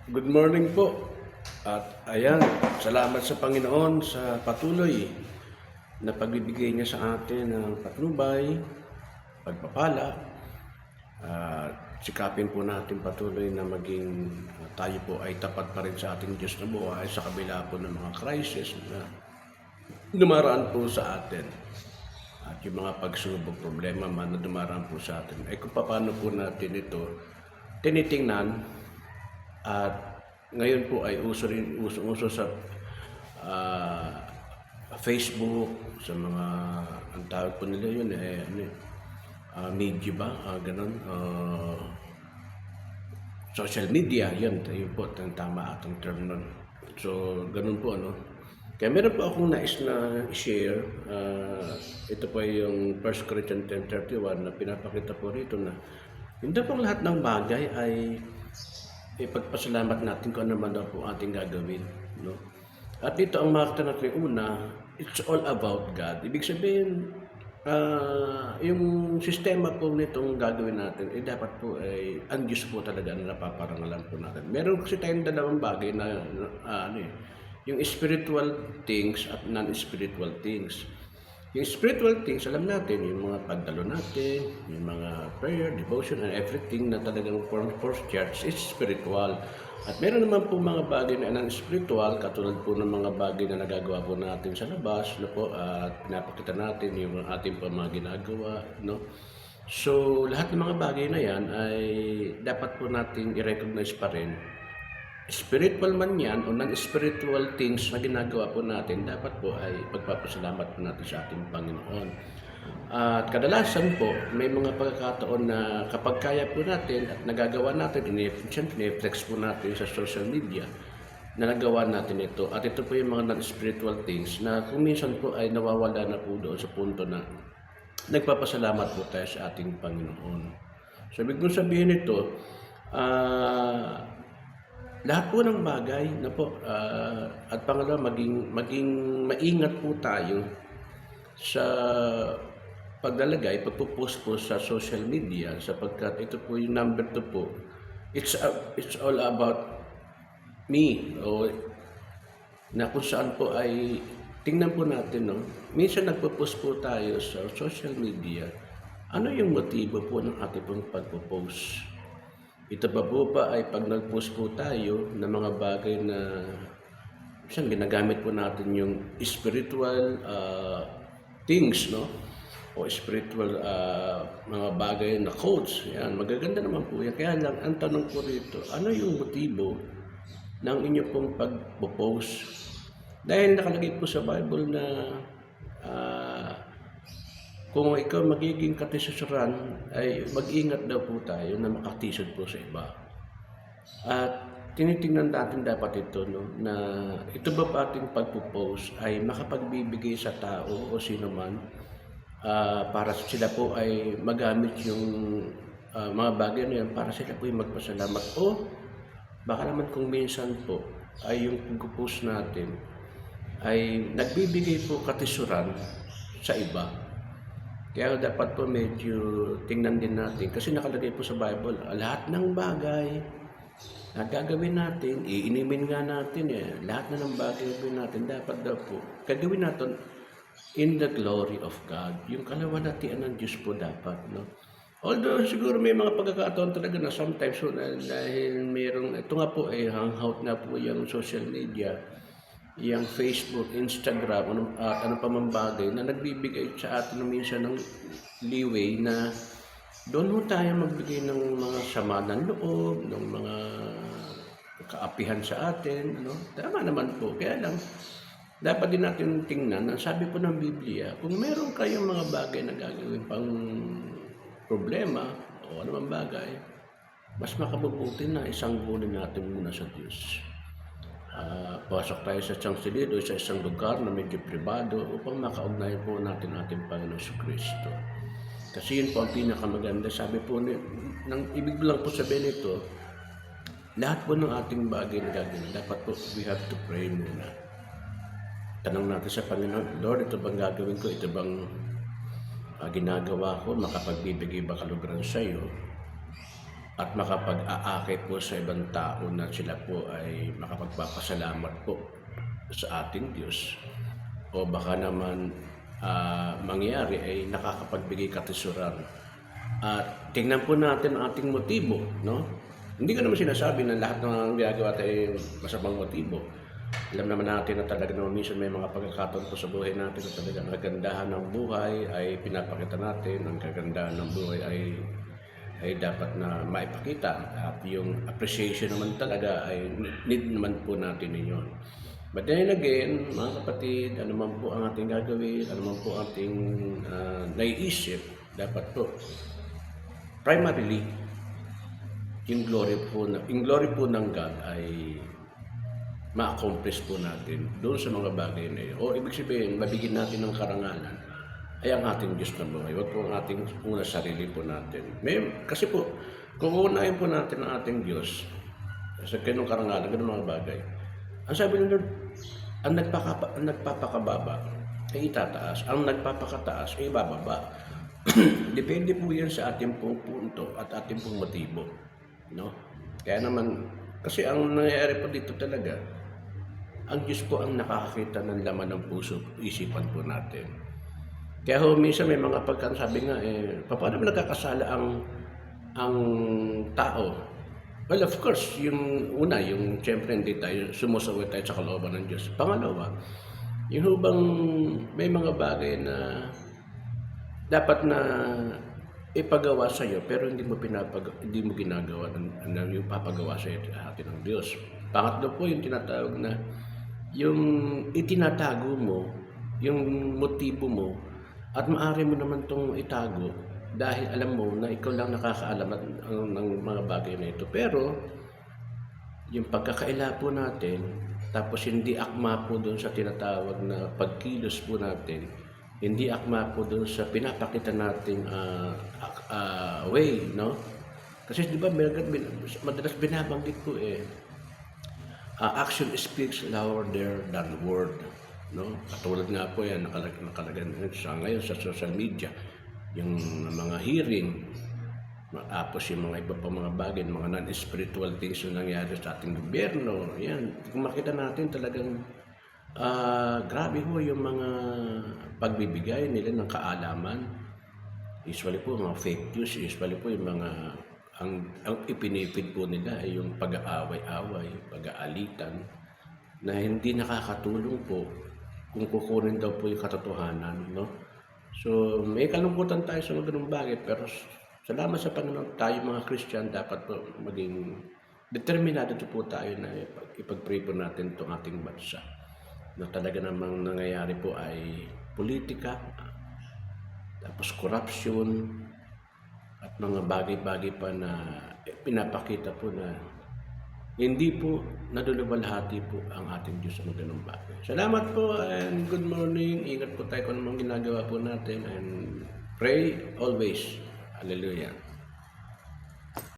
Good morning po. At ayan, salamat sa Panginoon sa patuloy na pagbibigay niya sa atin ng patnubay, pagpapala. At sikapin po natin patuloy na maging tayo po ay tapat pa rin sa ating Diyos na buhay sa kabila po ng mga crisis na dumaraan po sa atin. At yung mga pagsubok, problema man na dumaraan po sa atin, ay kung paano po natin ito tinitingnan. At ngayon po ay uso sa Facebook, sa mga, ang tawag po nila yun, media ba? Ganon. Social media, yun po, ang tama atong term nun. So, ganun po, ano. Kaya meron po akong nais na i-share. Ito po yung 1 Corinthians 10:31 na pinapakita po rito na hindi po lahat ng bagay ay ipagpasalamat natin kung ano man daw po ating gagawin. No? At dito ang makita natin una, it's all about God. Ibig sabihin, yung sistema po nitong gagawin natin, dapat po ay ang Diyos po talaga na napaparangalan po natin. Meron kasi tayong dalawang bagay na yung spiritual things at non-spiritual things. Yung spiritual things, alam natin, yung mga pagdalo natin, yung mga prayer, devotion, and everything na talagang for church is spiritual. At meron naman po mga bagay na non-spiritual, katulad po ng mga bagay na nagagawa po natin sa labas, no po, at pinapakita natin yung ating pa mga ginagawa, no? So, lahat ng mga bagay na yan ay dapat po natin i-recognize pa rin. Spiritual man yan o non-spiritual things na ginagawa po natin, dapat po ay pagpapasalamat po natin sa ating Panginoon. At kadalasan po, may mga pagkakataon na kapag kaya po natin at nagagawa natin, flex po natin sa social media na nagawa natin ito. At ito po yung mga non-spiritual things na kung minsan po ay nawawala na po doon sa punto na nagpapasalamat po tayo sa ating Panginoon. So, ibig kong sabihin ito, lahat po ng bagay na po, at pangalawa, maging maingat po tayo sa pagpopost po sa social media, sapagkat ito po yung number 2 po. It's all about me, o na kung saan po ay tingnan po natin, no? Minsan nagpo-post po tayo sa social media. Ano yung motibo po ng ating pong pagpo-post? Ito pa po ba ay pag nag-post po tayo ng mga bagay na minsan ginagamit po natin yung spiritual things, no? O spiritual mga bagay na quotes. Yan, magaganda naman po yan. Kaya lang, ang tanong po rito, ano yung motibo ng inyo pong pag-post? Dahil nakalagay po sa Bible na kung ikaw magiging katisuran, ay mag-ingat daw po tayo na makatisod po sa iba. At tinitingnan natin dapat ito, no, na ito ba pa ating pagpo-post ay makapagbibigay sa tao o sino man para sila po ay magamit yung mga bagay na yan para sila po ay magpasalamat. O baka naman kung minsan po ay yung pag-post natin ay nagbibigay po katisuran sa iba. Kaya dapat po medyo tingnan din natin kasi nakalagay po sa Bible, lahat ng bagay na gagawin natin, iinimin nga natin lahat na ng bagay gagawin natin, dapat daw po gagawin natin in the glory of God. Yung kalawalhatian ng Diyos po dapat, no? Although siguro may mga pagkakataon talaga na sometimes so, dahil mayroong, ito nga po ay hangout na po yung social media, yung Facebook, Instagram, ano pa man bagay na nagbibigay sa atin minsan ng leeway na doon mo tayo magbigay ng mga sama ng loob, ng mga kaapihan sa atin, ano? Tama naman po. Kaya lang, dapat din natin tingnan, ang sabi po ng Biblia, kung meron kayong mga bagay na gagawin pang problema o ano man bagay, mas makabubuti na isangguni natin muna sa Diyos. Pasok tayo sa isang silid o sa isang lugar na medyo pribado upang makaugnayan po natin ating Panginoon Kristo. Kasi yun po ang pinakamaganda. Sabi po, ibig lang po sabihin ito, lahat po ng ating bagay na gagawin, dapat po we have to pray muna. Tanong natin sa Panginoon, Lord, ito bang gagawin ko? Ito bang ginagawa ko? Makapagbibigay ba kaluguran sa iyo? at makapag-aakit po sa ibang tao na sila po ay makapagpapasalamat po sa ating Diyos. O baka naman mangyari ay nakakapagbigay katisuran. At tingnan po natin ang ating motibo, no? Hindi ko naman sinasabi na lahat ng ginagawa tayo ay masamang motibo. Alam naman natin na talaga naman minsan may mga pagkakataon po sa buhay natin na talaga ang kagandahan ng buhay ay pinapakita natin, ang kagandahan ng buhay ay dapat na maipakita, at yung appreciation naman talaga ay need naman po natin ninyo. But then again, mga kapatid, ano man po ang ating gagawin, ano man po ating naiisip, dapat po primarily yung glory po ng God ay ma-accomplish po natin doon sa mga bagay na yun. O ibig sabihin, mabigyan natin ng karangalan ay ang ating Diyos na buhay. Huwag po ang ating una sarili po natin. Kasi po, kung uunahin po natin ang ating Diyos sa ganung karangalan, ganung mga bagay, ang sabi ng Lord, ang nagpapakababa ay itataas, ang nagpapakataas ay ibababa. Depende po yan sa ating pong punto at ating pong motibo. No? Kaya naman, kasi ang nangyayari po dito talaga, ang Diyos po ang nakakakita ng laman ng puso, isipan po natin. Kaya minsan may mga pagkasabi nga, paano ba nagkakasala ang tao? Well, of course, yung una, yung siyempre hindi tayo sumusuway tayo sa kalooban ng Diyos. Pangalawa, yung hubang may mga bagay na dapat na ipagawa sa iyo pero hindi mo ginagawa yung papagawa sa iyo atin ng Diyos. Pangatlo po yung tinatawag na yung itinatago mo, yung motibo mo, at maaari mo naman itong itago dahil alam mo na ikaw lang nakakaalam ng mga bagay na ito. Pero yung pagkakaila po natin, tapos hindi akma po doon sa tinatawag na pagkilos po natin, hindi akma po doon sa pinapakita nating way, no? Kasi di ba madalas binabanggit ko action speaks louder than word, no? Katulad nga po yan nakalagay sa ngayon sa social media, yung mga hearing, tapos yung mga iba pa mga bagay, mga non-spiritual things yung nangyari sa ating gobyerno. Yan, kung makita natin talagang grabe ho yung mga pagbibigay nila ng kaalaman. Usually po mga fake news, usually po yung mga ang ipinipid po nila ay yung pag-aaway-away, pag-aalitan na hindi nakakatulong po kung kukunin daw po yung katotohanan, no? So may kalungkutan tayo sa mga ganung bagay, pero salamat sa Panginoon, tayo mga Christian dapat po maging determinado po tayo na ipag-pray po natin itong ating bansa. Na talaga namang nangyayari po ay politika, tapos corruption, at mga bagay-bagay pa na pinapakita po na hindi po naduluwalhati po ang ating Diyos sa mga ganung bagay. Salamat po and good morning. Ingat po tayo kung anong ginagawa po natin and pray always. Hallelujah.